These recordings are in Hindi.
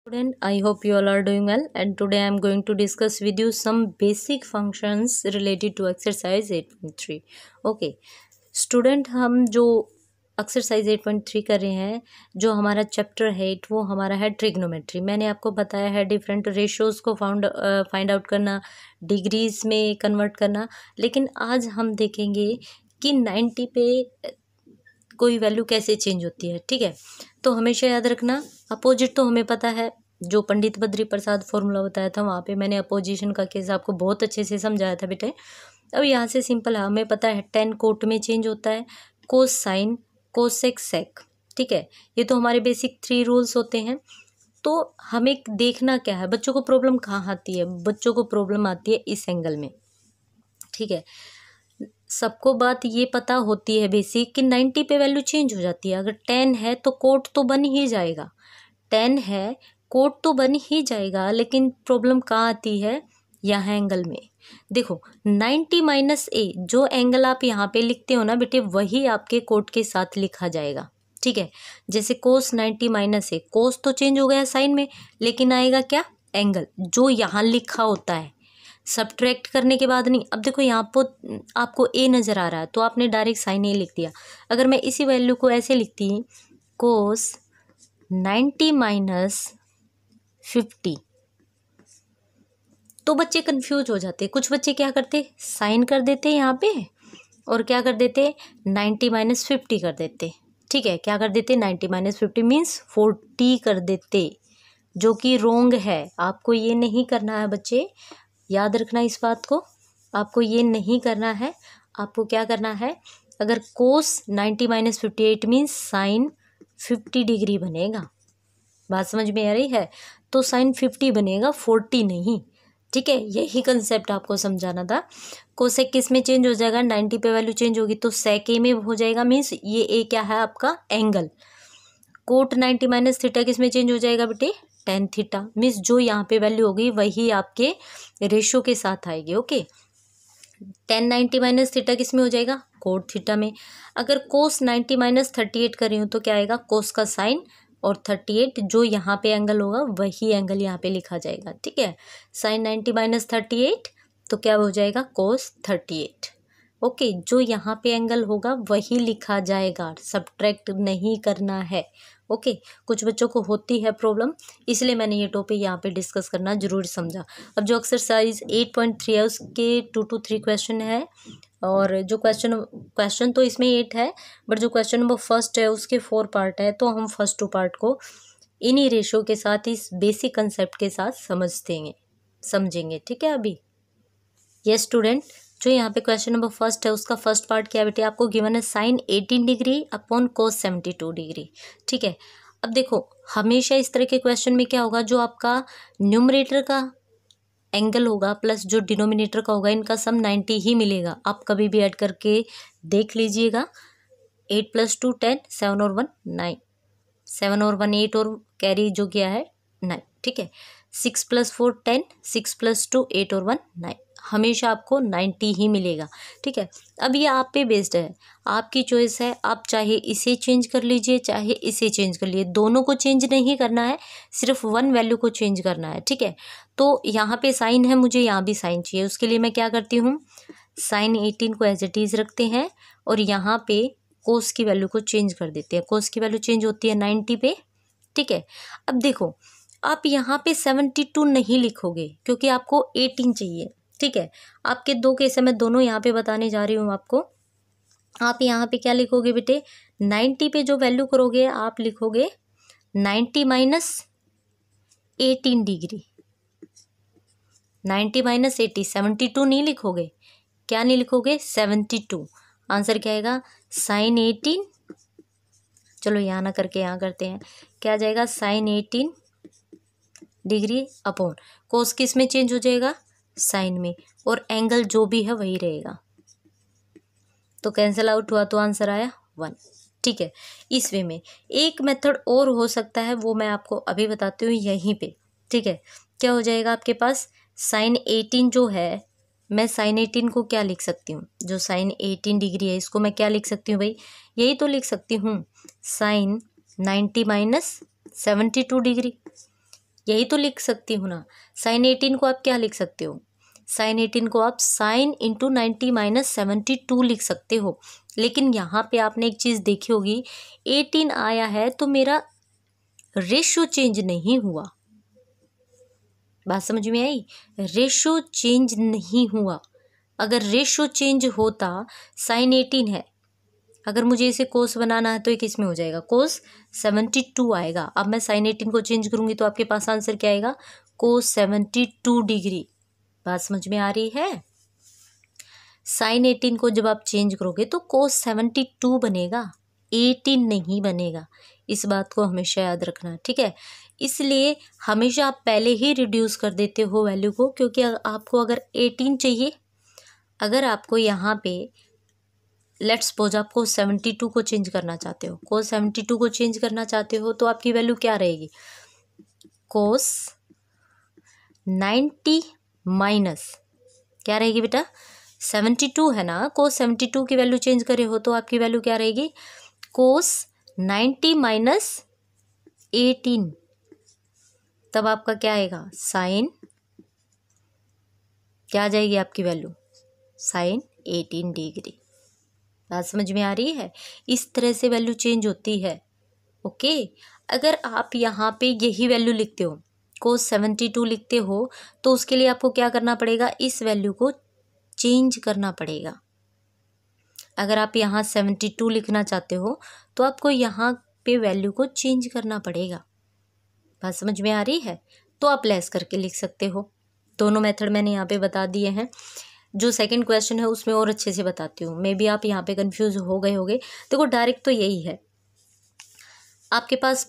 Student, I hope you all are doing well, and today I am going to discuss with you some basic functions related to exercise 8.3. Okay, student हम जो एक्सरसाइज 8.3 कर रहे हैं, जो हमारा चैप्टर है वो हमारा है ट्रिग्नोमेट्री। मैंने आपको बताया है डिफरेंट रेशियोज़ को फाइंड आउट करना, डिग्रीज में कन्वर्ट करना, लेकिन आज हम देखेंगे कि 90 पे कोई वैल्यू कैसे चेंज होती है। ठीक है, तो हमेशा याद रखना, अपोजिट तो हमें पता है, जो पंडित बद्री प्रसाद फॉर्मूला बताया था वहाँ पे मैंने अपोजिशन का केस आपको बहुत अच्छे से समझाया था बेटे। अब यहाँ से सिंपल है, हमें पता है टेन कोट में चेंज होता है, कोस साइन, कोसेक सेक। ठीक है, ये तो हमारे बेसिक 3 रूल्स होते हैं। तो हमें देखना क्या है, बच्चों को प्रॉब्लम कहाँ आती है, बच्चों को प्रॉब्लम आती है इस एंगल में। ठीक है, सबको बात ये पता होती है बेसिक कि 90 पे वैल्यू चेंज हो जाती है। अगर 10 है तो कोट तो बन ही जाएगा, 10 है कोट तो बन ही जाएगा, लेकिन प्रॉब्लम कहाँ आती है, यहाँ एंगल में। देखो 90 माइनस ए, जो एंगल आप यहाँ पे लिखते हो ना बेटे, वही आपके कोट के साथ लिखा जाएगा। ठीक है, जैसे कोस 90 माइनस ए, कोस तो चेंज हो गया साइन में, लेकिन आएगा क्या, एंगल जो यहाँ लिखा होता है। सब्ट्रैक्ट करने के बाद नहीं। अब देखो यहाँ पर आपको ए नज़र आ रहा है तो आपने डायरेक्ट साइन ए लिख दिया। अगर मैं इसी वैल्यू को ऐसे लिखती, कोस 90 माइनस 50, तो बच्चे कंफ्यूज हो जाते। कुछ बच्चे क्या करते, साइन कर देते यहाँ पे और क्या कर देते, 90 माइनस 50 कर देते। ठीक है, क्या कर देते, 90 माइनस 50 मीन्स 40 कर देते, जो कि रोंग है। आपको ये नहीं करना है बच्चे, याद रखना इस बात को, आपको ये नहीं करना है। आपको क्या करना है, अगर कोस 90 माइनस 58 मीन्स साइन 50 डिग्री बनेगा। बात समझ में आ रही है, तो साइन 50 बनेगा, 40 नहीं। ठीक है, यही कंसेप्ट आपको समझाना था। कोसेक किस में चेंज हो जाएगा, 90 पे वैल्यू चेंज होगी तो सेक ए में हो जाएगा, मीन्स ये ए क्या है आपका, एंगल। कोट 90 माइनस थीटा किस में चेंज हो जाएगा बेटे, टेन थीटा, मीन्स जो यहाँ पे वैल्यू होगी वही आपके रेशियो के साथ आएगी। ओके, 10 90 माइनस थीटा किस में हो जाएगा, कोट थीटा में। अगर कोस 90 माइनस 38 कर रही हूँ तो क्या आएगा, कोस का साइन और 38, जो यहाँ पे एंगल होगा वही एंगल यहाँ पे लिखा जाएगा। ठीक है, साइन 90 माइनस 38 तो क्या हो जाएगा, कोस 38। ओके, जो यहाँ पे एंगल होगा वही लिखा जाएगा, सब्ट्रैक्ट नहीं करना है। ओके, कुछ बच्चों को होती है प्रॉब्लम, इसलिए मैंने ये टॉपिक यहाँ पे डिस्कस करना जरूर समझा। अब जो एक्सरसाइज 8.3 है उसके 2 to 3 क्वेश्चन है, और जो क्वेश्चन तो इसमें 8 है, बट जो क्वेश्चन नंबर फर्स्ट है उसके 4 पार्ट है, तो हम फर्स्ट 2 पार्ट को इन्हीं रेशो के साथ, इस बेसिक कंसेप्ट के साथ समझेंगे। ठीक है, अभी ये स्टूडेंट, जो यहाँ पे क्वेश्चन नंबर फर्स्ट है उसका फर्स्ट पार्ट क्या बेटे, आपको गिवन है sine 18 degree upon cos 72 degree. ठीक है, अब देखो हमेशा इस तरह के क्वेश्चन में क्या होगा, जो आपका न्यूमरेटर का एंगल होगा प्लस जो डिनोमिनेटर का होगा, इनका सम 90 ही मिलेगा। आप कभी भी ऐड करके देख लीजिएगा। 8 + 2 10, 7 और 1 9, 7 और 1 8 और कैरी जो किया है 9। ठीक है, 6 + 4 10, 6 + 2 8 और 1 9, हमेशा आपको 90 ही मिलेगा। ठीक है, अब ये आप पे बेस्ड है, आपकी चॉइस है, आप चाहे इसे चेंज कर लीजिए चाहे इसे चेंज कर लीजिए, दोनों को चेंज नहीं करना है, सिर्फ वन वैल्यू को चेंज करना है। ठीक है, तो यहाँ पे साइन है, मुझे यहाँ भी साइन चाहिए, उसके लिए मैं क्या करती हूँ, साइन 18 को एज इट इज़ रखते हैं और यहाँ पे कोस की वैल्यू को चेंज कर देते हैं। कोस की वैल्यू चेंज होती है 90 पे। ठीक है, अब देखो आप यहाँ पे 72 नहीं लिखोगे क्योंकि आपको 18 चाहिए। ठीक है, आपके 2 केस है, मैं दोनों यहाँ पे बताने जा रही हूँ आपको। आप यहाँ पे क्या लिखोगे बेटे, 90 पे जो वैल्यू करोगे आप लिखोगे 90 माइनस 18 डिग्री, 90 माइनस 80, 72 नहीं लिखोगे। क्या नहीं लिखोगे, 72। आंसर क्या आएगा, साइन 18, चलो यहाँ ना करके यहाँ करते हैं, क्या आ जाएगा, साइन 18 डिग्री अपॉन कोस किस में चेंज हो जाएगा, साइन में, और एंगल जो भी है वही रहेगा, तो कैंसिल आउट हुआ तो आंसर आया 1। ठीक है, इस वे में एक मेथड और हो सकता है, वो मैं आपको अभी बताती हूँ यहीं पे। ठीक है, क्या हो जाएगा आपके पास, साइन 18 जो है, मैं साइन 18 को क्या लिख सकती हूँ, जो साइन 18 डिग्री है इसको मैं क्या लिख सकती हूँ भाई, यही तो लिख सकती हूँ, साइन 90 माइनस 72 डिग्री। यही तो लिख सकती हूँ ना। साइन 18 को आप क्या लिख सकते हो, साइन 18 को आप साइन इंटू 90 माइनस 72 लिख सकते हो। लेकिन यहाँ पे आपने एक चीज़ देखी होगी, 18 आया है तो मेरा रेशो चेंज नहीं हुआ। बात समझ में आई, रेशो चेंज नहीं हुआ। अगर रेशो चेंज होता, साइन 18 है, अगर मुझे इसे कोस बनाना है तो ये किस में हो जाएगा, कोस 72 आएगा। अब मैं साइन 18 को चेंज करूंगी तो आपके पास आंसर क्या आएगा, कोस 72 डिग्री। बात समझ में आ रही है। साइन 18 को जब आप चेंज करोगे तो कोस 72 बनेगा, 18 नहीं बनेगा। इस बात को हमेशा याद रखना, ठीक है। इसलिए हमेशा आप पहले ही रिड्यूस कर देते हो वैल्यू को, क्योंकि आपको अगर 18 चाहिए, अगर आपको यहाँ पे लेट्स सपोज आपको 72 को चेंज करना चाहते हो, कोस 72 को चेंज करना चाहते हो, तो आपकी वैल्यू क्या रहेगी, कोस 90 माइनस क्या रहेगी बेटा, 72 है ना, कोस 72 की वैल्यू चेंज करे हो तो आपकी वैल्यू क्या रहेगी, कोस 90 माइनस 18। तब आपका क्या आएगा, साइन, क्या आ जाएगी आपकी वैल्यू, साइन 18 डिग्री। बात समझ में आ रही है। इस तरह से वैल्यू चेंज होती है। ओके, अगर आप यहाँ पे यही वैल्यू लिखते हो, कोस 72 लिखते हो, तो उसके लिए आपको क्या करना पड़ेगा, इस वैल्यू को चेंज करना पड़ेगा। अगर आप यहाँ 72 लिखना चाहते हो तो आपको यहाँ पे वैल्यू को चेंज करना पड़ेगा। बात समझ में आ रही है। तो आप लेस करके लिख सकते हो। दोनों मेथड मैंने यहाँ पे बता दिए हैं। जो सेकंड क्वेश्चन है उसमें और अच्छे से बताती हूँ, मे बी आप यहाँ पे कंफ्यूज हो गए होगे। देखो डायरेक्ट तो यही है, आपके पास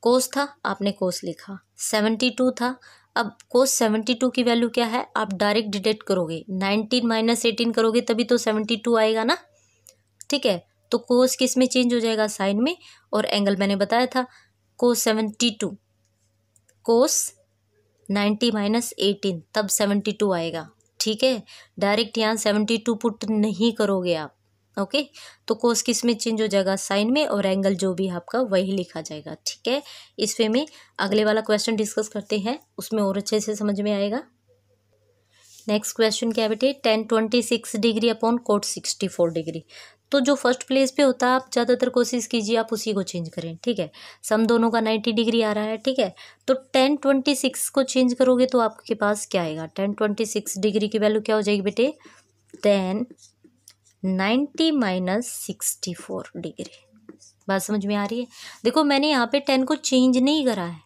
कोस था, आपने कोस लिखा, 72 था, अब कोस 72 की वैल्यू क्या है, आप डायरेक्ट डिडक्ट करोगे, 19 माइनस 18 करोगे तभी तो 72 आएगा ना, ठीक है। तो कोस किस में चेंज हो जाएगा, साइन में, और एंगल मैंने बताया था कोस 72, कोस 90 माइनस 18 तब 72 आएगा, ठीक है। डायरेक्ट यहाँ 72 पुट नहीं करोगे आप, ओके। तो कोस किस में चेंज हो जाएगा, साइन में, और एंगल जो भी आपका वही लिखा जाएगा, ठीक है। इस वे में अगले वाला क्वेश्चन डिस्कस करते हैं, उसमें और अच्छे से समझ में आएगा। नेक्स्ट क्वेश्चन क्या है बेटे, tan 26 degree upon coat 64 degree. तो जो फर्स्ट प्लेस पे होता है आप ज़्यादातर कोशिश कीजिए आप उसी को चेंज करें, ठीक है। सम दोनों का 90 डिग्री आ रहा है, ठीक है। तो tan 26 को चेंज करोगे तो आपके पास क्या आएगा, tan 26 डिग्री की वैल्यू क्या हो जाएगी बेटे, tan 90 माइनस 64 डिग्री। बात समझ में आ रही है। देखो मैंने यहाँ पे 10 को चेंज नहीं करा है,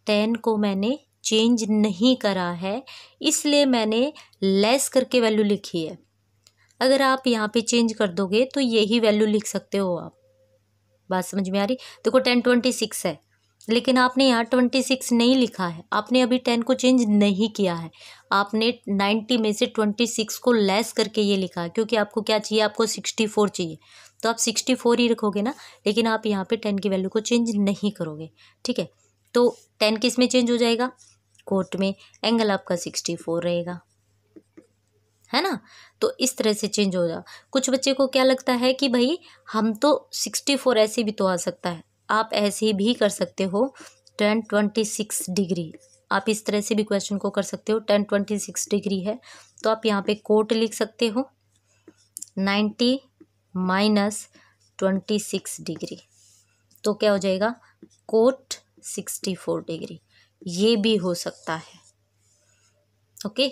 10 को मैंने चेंज नहीं करा है, इसलिए मैंने लेस करके वैल्यू लिखी है। अगर आप यहाँ पे चेंज कर दोगे तो यही वैल्यू लिख सकते हो आप। बात समझ में आ रही। देखो 10 26 है, लेकिन आपने यहाँ 26 नहीं लिखा है, आपने अभी 10 को चेंज नहीं किया है, आपने 90 में से 26 को लेस करके ये लिखा है, क्योंकि आपको क्या चाहिए, आपको 64 चाहिए, तो आप 64 ही रखोगे ना, लेकिन आप यहाँ पे 10 की वैल्यू को चेंज नहीं करोगे, ठीक है। तो 10 किस में चेंज हो जाएगा, कोट में, एंगल आपका 64 रहेगा, है ना। तो इस तरह से चेंज हो जा। कुछ बच्चे को क्या लगता है कि भाई हम तो 64 ऐसे भी तो आ सकता है, आप ऐसे भी कर सकते हो, tan 26 डिग्री, आप इस तरह से भी क्वेश्चन को कर सकते हो। tan 26 डिग्री है तो आप यहाँ पे कोट लिख सकते हो 90 माइनस 26 डिग्री, तो क्या हो जाएगा, कोट 64 डिग्री। ये भी हो सकता है, ओके।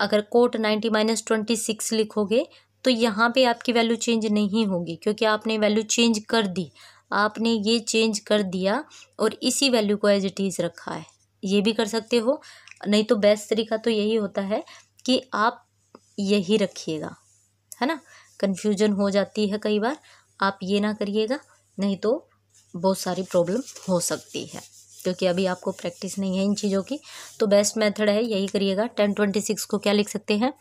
अगर कोट 90 माइनस 26 लिखोगे तो यहाँ पे आपकी वैल्यू चेंज नहीं होगी, क्योंकि आपने वैल्यू चेंज कर दी, आपने ये चेंज कर दिया और इसी वैल्यू को एज इट इज़ रखा है। ये भी कर सकते हो, नहीं तो बेस्ट तरीका तो यही होता है कि आप यही रखिएगा, है ना। कन्फ्यूजन हो जाती है कई बार, आप ये ना करिएगा, नहीं तो बहुत सारी प्रॉब्लम हो सकती है, क्योंकि अभी आपको प्रैक्टिस नहीं है इन चीज़ों की। तो बेस्ट मेथड है यही करिएगा। 10 26 को क्या लिख सकते हैं,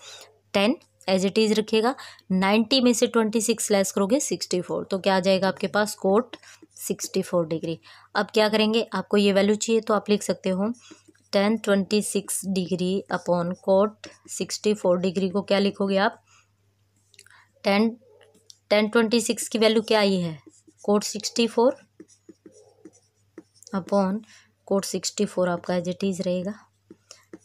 10 एज इट इज़ रखिएगा, 90 में से 26 लेस करोगे 64, तो क्या आ जाएगा आपके पास, कोट 64 डिग्री। अब क्या करेंगे, आपको ये वैल्यू चाहिए तो आप लिख सकते हो tan 26 degree upon coat 64 degree को क्या लिखोगे आप, tan 26 की वैल्यू क्या आई है, कोट 64 अपॉन कोट 64 आपका एज इट इज़ रहेगा।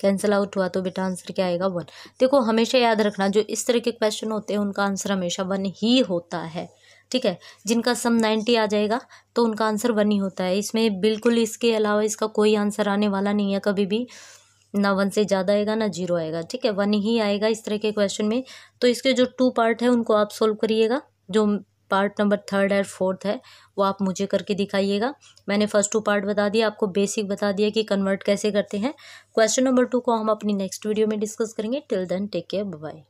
कैंसिल आउट हुआ तो बेटा आंसर क्या आएगा 1। देखो हमेशा याद रखना, जो इस तरह के क्वेश्चन होते हैं उनका आंसर हमेशा 1 ही होता है, ठीक है। जिनका सम 90 आ जाएगा तो उनका आंसर 1 ही होता है। इसमें बिल्कुल इसके अलावा इसका कोई आंसर आने वाला नहीं है कभी भी, ना 1 से ज़्यादा आएगा ना 0 आएगा, ठीक है। 1 ही आएगा इस तरह के क्वेश्चन में। तो इसके जो 2 पार्ट है उनको आप सोल्व करिएगा, जो पार्ट नंबर 3 और 4 है वो आप मुझे करके दिखाइएगा। मैंने फर्स्ट 2 पार्ट बता दिया, आपको बेसिक बता दिया कि कन्वर्ट कैसे करते हैं। क्वेश्चन नंबर 2 को हम अपनी नेक्स्ट वीडियो में डिस्कस करेंगे। Till then take care, bye bye.